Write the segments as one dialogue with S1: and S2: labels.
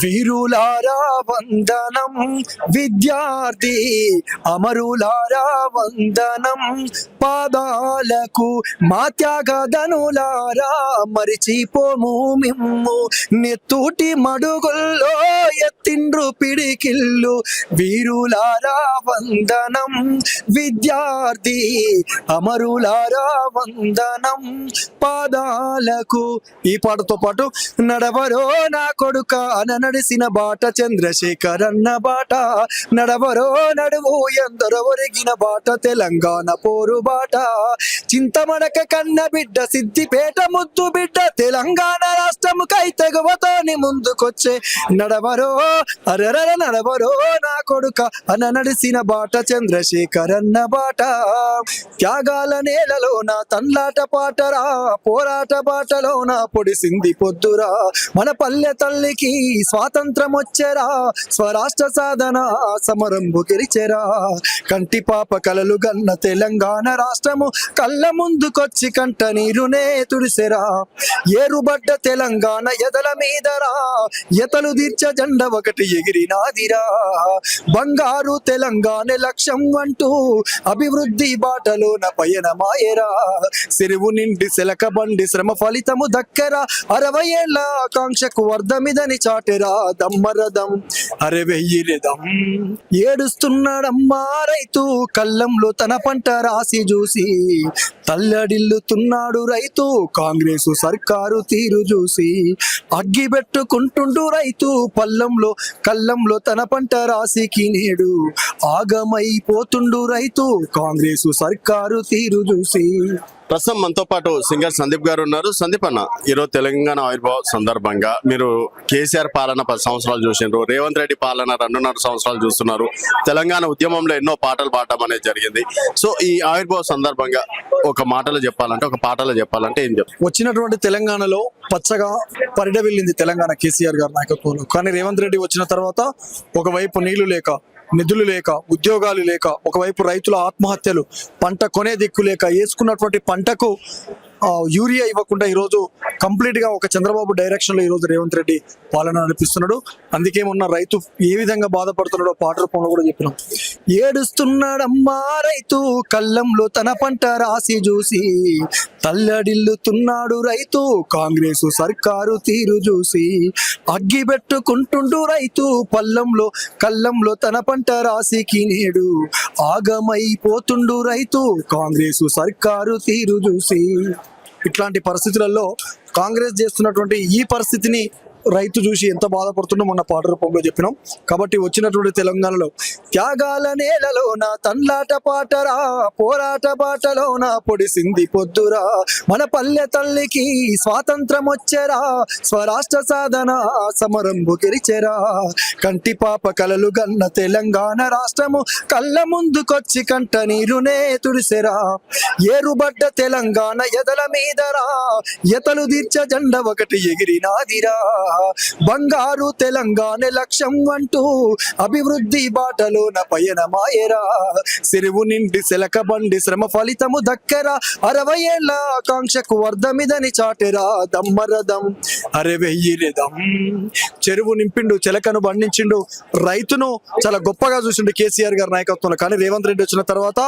S1: వీరులారా వందనం, విద్యార్థి అమరులారా వందనం, పాదాలకు మా త్యాగదనులారా మరిచిపోము మిమ్ము, నెత్తూటి మడుగుల్లో ఎత్తిండ్రు పిడికిల్లు. వీరులారా వందనం, విద్యార్థి అమరులారా వందనం, పాదాలకు. ఈ పాటతో పాటు నడవరో నా కొడుక అన నడిసిన బాట చంద్రశేఖర్ అన్న బాట, నడవరో నడువు ఎందరో ఒరిగిన బాట తెలంగాణ పోరు బాట, చింతమడక కన్న బిడ్డ సిద్దిపేట ముద్దు బిడ్డ తెలంగాణ రాష్ట్రము కై తెగువతోని ముందుకొచ్చే. నడవరో అరరర నడవరో నా కొడుక అన నడిసిన బాట చంద్రశేఖర్ అన్న బాట, త్యాగాల నేలలో నా తన్లాట పాటరా, పోరాట బాటలో నా పొడిసింది పొద్దురా, మన పల్లె తల్లికి స్వాతంత్రం వచ్చేరా, స్వరాష్ట్ర సాధన సమరంబు గెలిచెరా, కంటి పాప కలలు గన్న తెలంగాణ రాష్ట్రము కళ్ళ ముందుకొచ్చి కంట నీరునే తుడిసెరా, ఏరుబడ్డ తెలంగాణ ఎదల మీదరా, ఎతలు తీర్చ జెండ ఒకటి ఎగిరినాదిరా, బంగారు తెలంగాణ లక్ష్యం అంటూ అభివృద్ధి బాటలోన పయనమాయరా, చెరువు నిండి సెలక బండి శ్రమ ఫలితము దక్కెరా, 60 ఏళ్ళ ఆకాంక్షకు అర్థమిదని చాటెరా, దమ్మరదం అరే వెయ్యిరెదం. ఏడుస్తున్నాడమ్మా రైతు కళ్ళంలో తన పంట రాసి చూసి, తల్లడిల్లుతున్నాడు రైతు కాంగ్రెసు సర్కారు తీరు చూసి, అగ్గి పెట్టుకుంటుండు రైతు పల్లంలో కళ్ళంలో తన పంట రాసికి నేడు, ఆగమైపోతుండు రైతు కాంగ్రెసు సర్కారు తీరు చూసి.
S2: ప్రస్తుతం మనతో పాటు సింగర్ సందీప్ గారు ఉన్నారు. సందీప్ అన్న, ఈరోజు తెలంగాణ ఆవిర్భావ సందర్భంగా మీరు కేసీఆర్ పాలన 10 సంవత్సరాలు చూసినారు, రేవంత్ రెడ్డి పాలన 2.5 సంవత్సరాలు చూస్తున్నారు, తెలంగాణ ఉద్యమంలో ఎన్నో పాటలు పాడటం అనేది జరిగింది. సో ఈ ఆవిర్భావ సందర్భంగా ఒక మాటలో చెప్పాలంటే, ఒక పాటలో చెప్పాలంటే ఏం చెప్తారు?
S1: వచ్చినటువంటి తెలంగాణలో పచ్చగా పరిడవిల్లింది తెలంగాణ కేసీఆర్ గారి నాయకత్వంలో. కానీ రేవంత్ రెడ్డి వచ్చిన తర్వాత ఒకవైపు నీళ్లు లేక, నిధులు లేక, ఉద్యోగాలు లేక, ఒకవైపు రైతుల ఆత్మహత్యలు, పంట కొనే దిక్కు లేక, వేసుకున్నటువంటి పంటకు యూరియా ఇవ్వకుండా ఈరోజు కంప్లీట్ గా ఒక చంద్రబాబు డైరెక్షన్ లో ఈరోజు రేవంత్ రెడ్డి పాలన నడిపిస్తున్నాడు. అందుకే మొన్న రైతు ఏ విధంగా బాధపడుతున్నాడో పాట రూపంలో కూడా చెప్పినాం. ఏడుస్తున్నాడమ్మా రైతు కళ్ళంలో తన పంట రాసి చూసి, తల్లడిల్లుతున్నాడు రైతు కాంగ్రెసు సర్కారు తీరు చూసి, అగ్గి పెట్టుకుంటుండు రైతు పల్లంలో కళ్ళంలో తన పంట రాసికి నేడు, ఆగమైపోతుండు రైతు కాంగ్రెసు సర్కారు తీరు చూసి. ఇట్లాంటి పరిస్థితులలో కాంగ్రెస్ చేస్తున్నటువంటి ఈ పరిస్థితిని రైతు చూసి ఎంత బాధపడుతుండో మొన్న పాట రూపంలో చెప్పినాం. కాబట్టి వచ్చినటువంటి తెలంగాణలో త్యాగాల నేలలో నా తన్లాట పాటరా, పోరాట బాటలో నా పొడిసింది పొద్దురా, మన పల్లె తల్లికి స్వాతంత్రం వచ్చేరా, స్వరాష్ట్ర సాధన సమరంబు గెలిచెరా, కంటి పాప కలలు గన్న తెలంగాణ రాష్ట్రము కళ్ళ ముందుకొచ్చి కంట నీరునే తుడిసెరా, ఏరుబడ్డ తెలంగాణ ఎదల మీదరా, ఎతలు తీర్చ జెండ ఒకటి ఎగిరినాదిరా, బంగారు తెలంగాణ లక్ష్యం అంటూ అభివృద్ధి బాటలోన పయనమాయరా, చెరువు నిండి సెలక బండి శ్రమ ఫలితము దక్కెరా, 60 ఏళ్ళ ఆకాంక్షకు అర్థమిదని చాటెరా, దమ్మరదం అరే వెయ్యిరెదం. చెరువు నింపిండు, చెలకను బండించిండు, రైతును చాలా గొప్పగా చూసిండు కేసీఆర్ గారి నాయకత్వంలో. కానీ రేవంత్ రెడ్డి వచ్చిన తర్వాత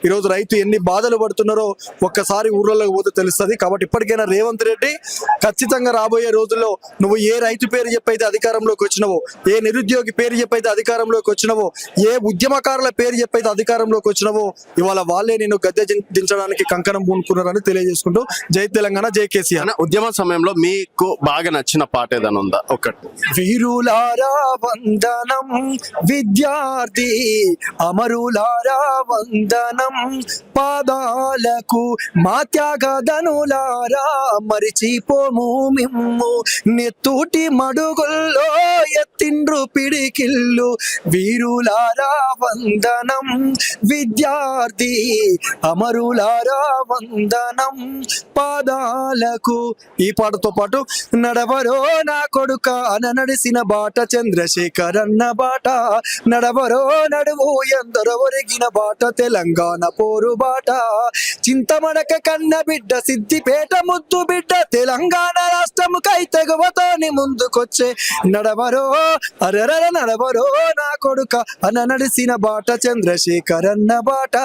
S1: ఈరోజు రైతు ఎన్ని బాధలు పడుతున్నారో ఒక్కసారి ఊర్లలోకి పోతే తెలుస్తుంది. కాబట్టి ఇప్పటికైనా రేవంత్ రెడ్డి ఖచ్చితంగా రాబోయే రోజుల్లో నువ్వు ఏ రైతు పేరు చెప్పైతే అధికారంలోకి వచ్చినవో, ఏ నిరుద్యోగి పేరు చెప్పైతే అధికారంలోకి వచ్చినవో, ఏ ఉద్యమకారుల పేరు చెప్పైతే అధికారంలోకి వచ్చినవో, ఇవాళ వాళ్ళే నేను గద్దె దించడానికి కంకణం పూనుకున్నారని తెలియజేసుకుంటూ జై తెలంగాణ, జై కేసీఆర్.
S2: ఉద్యమ సమయంలో మీకు బాగా నచ్చిన పాట ఏదైనా ఉందా? ఒకటి.
S1: వీరులారా వందనం, విద్యార్థి అమరులారా వందనం, పాదాలకు మా త్యాగదనులారా మరిచిపోము మిమ్ము, నెత్తూటి మడుగుల్లో ఎత్తిండ్రు పిడికిల్లు. వీరులారా వందనం, విద్యార్థి అమరులారా వందనం, పాదాలకు. ఈ పాటతో పాటు నడవరో నా కొడుక అన నడిసిన బాట చంద్రశేఖర్ అన్న బాట, నడవరో నడువు ఎందరో ఒరిగిన బాట తెలంగాణ పోరు బాట, చింతమడక కన్న బిడ్డ సిద్దిపేట ముద్దు బిడ్డ తెలంగాణ రాష్ట్రము కై తెగువతోని ముందుకొచ్చే. నడవరో అరరర నడవరో నా కొడుక అన నడిసిన బాట చంద్రశేఖరన్న బాట